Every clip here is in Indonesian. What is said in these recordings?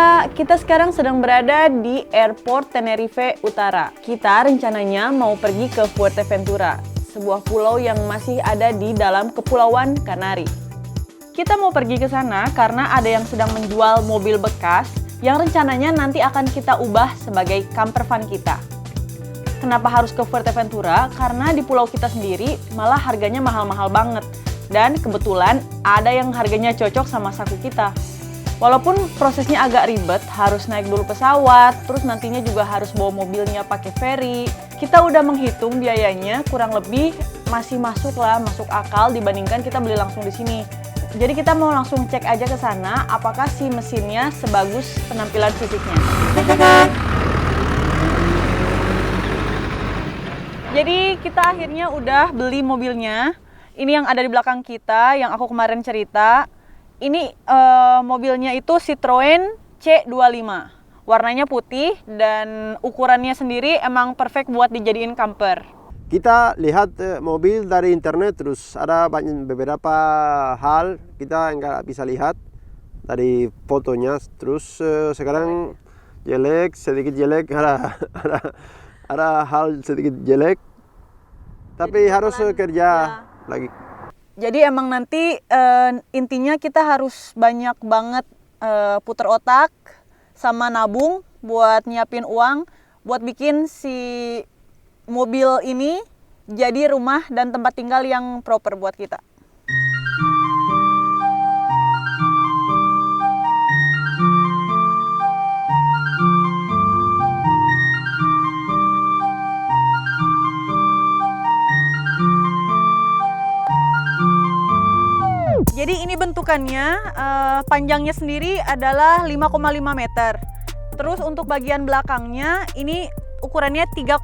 Hola, kita sekarang sedang berada di Airport Tenerife Utara. Kita rencananya mau pergi ke Fuerteventura, sebuah pulau yang masih ada di dalam Kepulauan Kanari. Kita mau pergi ke sana karena ada yang sedang menjual mobil bekas yang rencananya nanti akan kita ubah sebagai camper van kita. Kenapa harus ke Fuerteventura? Karena di pulau kita sendiri malah harganya mahal-mahal banget. Dan kebetulan ada yang harganya cocok sama saku kita. Walaupun prosesnya agak ribet, harus naik dulu pesawat, terus nantinya juga harus bawa mobilnya pakai ferry. Kita udah menghitung biayanya, kurang lebih masih masuk akal dibandingkan kita beli langsung di sini. Jadi kita mau langsung cek aja ke sana, apakah si mesinnya sebagus penampilan fisiknya. Jadi kita akhirnya udah beli mobilnya. Ini yang ada di belakang kita, yang aku kemarin cerita. Ini mobilnya itu Citroen C25. Warnanya putih dan ukurannya sendiri emang perfect buat dijadiin camper. Kita lihat mobil dari internet, terus ada beberapa hal kita nggak bisa lihat dari fotonya. Terus sekarang sedikit jelek, ada hal sedikit jelek. Tapi harus kerja lagi. Jadi emang nanti intinya kita harus banyak banget puter otak sama nabung buat nyiapin uang buat bikin si mobil ini jadi rumah dan tempat tinggal yang proper buat kita. Jadi ini bentukannya, panjangnya sendiri adalah 5,5 meter. Terus untuk bagian belakangnya ini ukurannya 3,5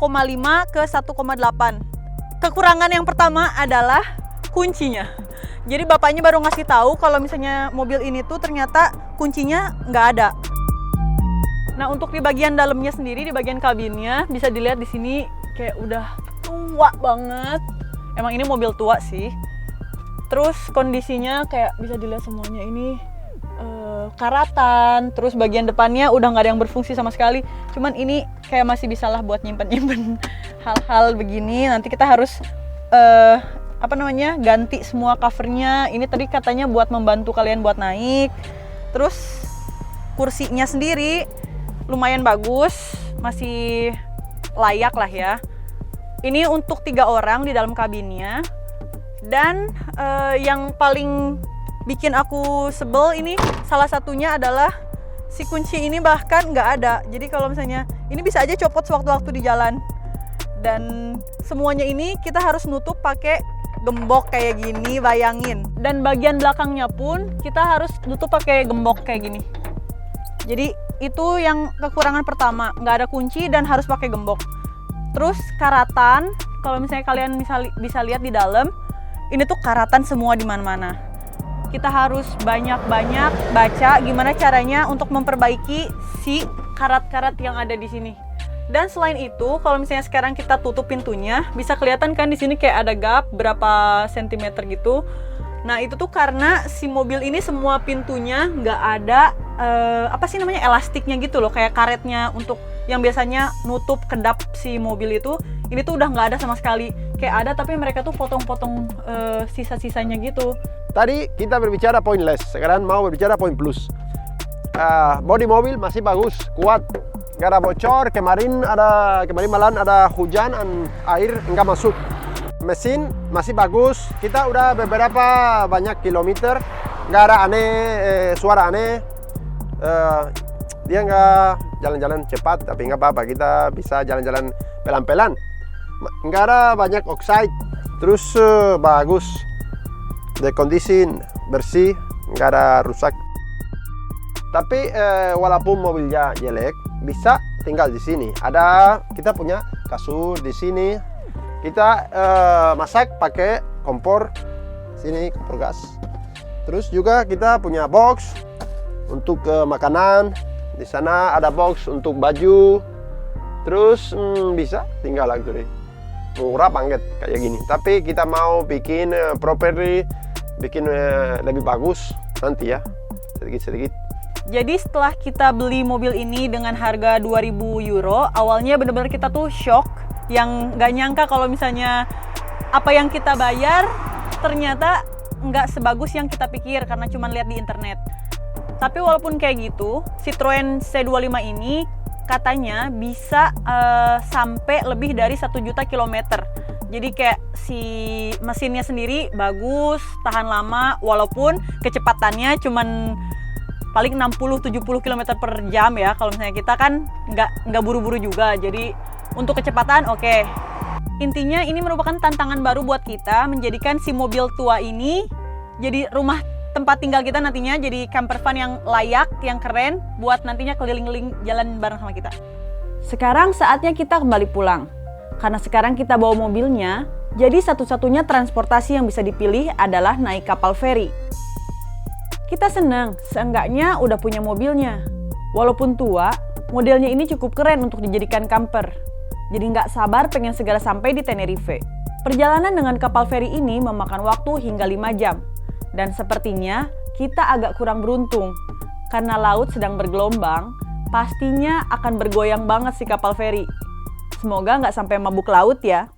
ke 1,8. Kekurangan yang pertama adalah kuncinya. Jadi bapaknya baru ngasih tahu kalau misalnya mobil ini tuh ternyata kuncinya nggak ada. Nah untuk di bagian dalamnya sendiri, di bagian kabinnya bisa dilihat di sini kayak udah tua banget. Emang ini mobil tua sih. Terus kondisinya kayak bisa dilihat semuanya ini karatan. Terus bagian depannya udah nggak ada yang berfungsi sama sekali. Cuman ini kayak masih bisa lah buat nyimpen hal-hal begini. Nanti kita harus ganti semua covernya. Ini tadi katanya buat membantu kalian buat naik. Terus kursinya sendiri lumayan bagus, masih layak lah ya. Ini untuk 3 orang di dalam kabinnya. Dan yang paling bikin aku sebel ini salah satunya adalah si kunci ini bahkan nggak ada. Jadi kalau misalnya ini bisa aja copot sewaktu-waktu di jalan. Dan semuanya ini kita harus nutup pakai gembok kayak gini, bayangin. Dan bagian belakangnya pun kita harus nutup pakai gembok kayak gini. Jadi itu yang kekurangan pertama, nggak ada kunci dan harus pakai gembok. Terus karatan, kalau misalnya kalian bisa lihat di dalam, ini tuh karatan semua di mana-mana. Kita harus banyak-banyak baca gimana caranya untuk memperbaiki si karat-karat yang ada di sini. Dan selain itu, kalau misalnya sekarang kita tutup pintunya, bisa kelihatan kan di sini kayak ada gap berapa sentimeter gitu. Nah itu tuh karena si mobil ini semua pintunya nggak ada elastiknya gitu loh, kayak karetnya untuk yang biasanya nutup kedap si mobil itu. Ini tuh udah nggak ada sama sekali. Kayak ada tapi mereka tuh potong-potong sisa-sisanya gitu. Tadi kita berbicara pointless, sekarang mau berbicara poin plus. Bodi mobil masih bagus, kuat, nggak ada bocor. Kemarin malam ada hujan, air nggak masuk. Mesin masih bagus. Kita udah beberapa banyak kilometer, nggak ada suara aneh. Dia nggak jalan-jalan cepat, tapi nggak apa-apa. Kita bisa jalan-jalan pelan-pelan. Nggak ada banyak oxide, terus bagus, kondisi bersih, nggak ada rusak. Tapi walaupun mobilnya jelek, bisa tinggal di sini. Kita punya kasur di sini. Kita masak pakai kompor sini, kompor gas. Terus juga kita punya box untuk makanan. Di sana ada box untuk baju. Terus bisa tinggal lagi. Murah banget kayak gini. Tapi kita mau bikin properly, bikin lebih bagus nanti ya, sedikit-sedikit. Jadi setelah kita beli mobil ini dengan harga 2.000 euro, awalnya bener-bener kita tuh shock, yang nggak nyangka kalau misalnya apa yang kita bayar ternyata nggak sebagus yang kita pikir karena cuma lihat di internet. Tapi walaupun kayak gitu, Citroen C25 ini katanya bisa sampai lebih dari 1 juta kilometer. Jadi kayak si mesinnya sendiri bagus, tahan lama, walaupun kecepatannya cuman paling 60-70 km per jam ya. Kalau misalnya kita kan nggak buru-buru juga, jadi untuk kecepatan oke. Intinya ini merupakan tantangan baru buat kita, menjadikan si mobil tua ini jadi rumah tempat tinggal kita nantinya, jadi camper van yang layak, yang keren, buat nantinya keliling-keliling jalan bareng sama kita. Sekarang saatnya kita kembali pulang. Karena sekarang kita bawa mobilnya, jadi satu-satunya transportasi yang bisa dipilih adalah naik kapal feri. Kita senang, seenggaknya udah punya mobilnya. Walaupun tua, modelnya ini cukup keren untuk dijadikan camper. Jadi nggak sabar pengen segera sampai di Tenerife. Perjalanan dengan kapal feri ini memakan waktu hingga 5 jam. Dan sepertinya kita agak kurang beruntung. Karena laut sedang bergelombang, pastinya akan bergoyang banget si kapal feri. Semoga nggak sampai mabuk laut ya.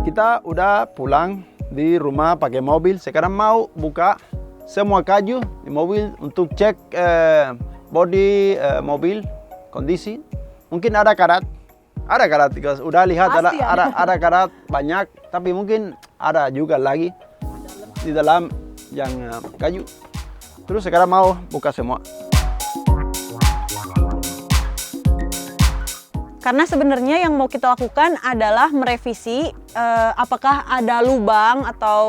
Kita udah pulang di rumah pakai mobil. Sekarang mau buka semua kayu di mobil untuk cek bodi mobil, kondisi. Mungkin ada karat, because udah lihat ada karat banyak, tapi mungkin ada juga lagi di dalam yang kayu. Terus sekarang mau buka semua. Karena sebenarnya yang mau kita lakukan adalah merevisi apakah ada lubang atau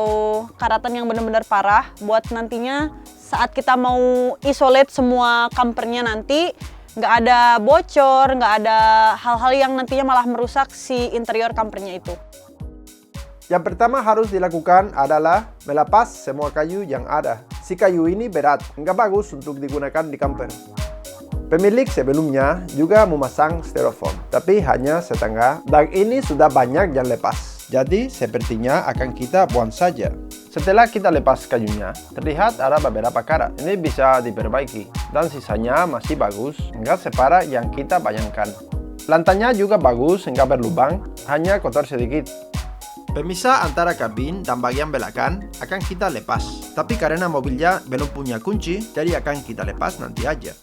karatan yang benar-benar parah buat nantinya saat kita mau isolate semua campernya nanti nggak ada bocor, nggak ada hal-hal yang nantinya malah merusak si interior campernya itu. Yang pertama harus dilakukan adalah melepas semua kayu yang ada. Si kayu ini berat, nggak bagus untuk digunakan di camper. Pemilik sebelumnya juga memasang styrofoam, tapi hanya setengah, dan ini sudah banyak yang lepas. Jadi sepertinya akan kita buang saja. Setelah kita lepas kayunya, terlihat ada beberapa karat. Ini bisa diperbaiki, dan sisanya masih bagus, nggak separah yang kita bayangkan. Lantainya juga bagus, nggak berlubang, hanya kotor sedikit. Pemisah antara kabin dan bagian belakang akan kita lepas, tapi karena mobilnya belum punya kunci, jadi akan kita lepas nanti aja.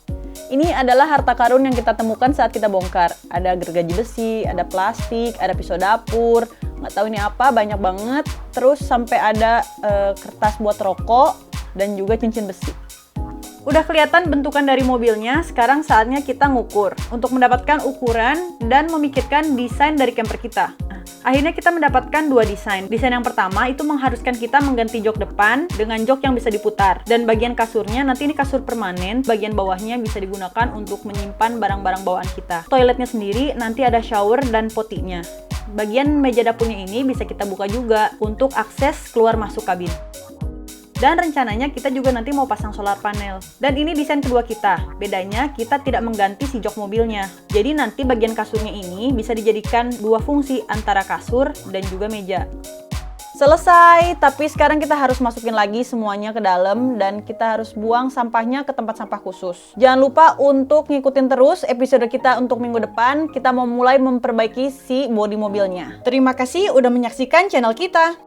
Ini adalah harta karun yang kita temukan saat kita bongkar. Ada gergaji besi, ada plastik, ada pisau dapur, nggak tahu ini apa, banyak banget. Terus sampai ada kertas buat rokok dan juga cincin besi. Udah kelihatan bentukan dari mobilnya, sekarang saatnya kita ngukur. Untuk mendapatkan ukuran dan memikirkan desain dari camper kita. Akhirnya kita mendapatkan 2 desain. Desain yang pertama itu mengharuskan kita mengganti jok depan dengan jok yang bisa diputar. Dan bagian kasurnya, nanti ini kasur permanen, bagian bawahnya bisa digunakan untuk menyimpan barang-barang bawaan kita. Toiletnya sendiri nanti ada shower dan potinya. Bagian meja dapurnya ini bisa kita buka juga untuk akses keluar masuk kabin. Dan rencananya kita juga nanti mau pasang solar panel. Dan ini desain kedua kita. Bedanya kita tidak mengganti si jok mobilnya. Jadi nanti bagian kasurnya ini bisa dijadikan 2 fungsi antara kasur dan juga meja. Selesai, tapi sekarang kita harus masukin lagi semuanya ke dalam dan kita harus buang sampahnya ke tempat sampah khusus. Jangan lupa untuk ngikutin terus episode kita untuk minggu depan. Kita mau mulai memperbaiki si bodi mobilnya. Terima kasih udah menyaksikan channel kita.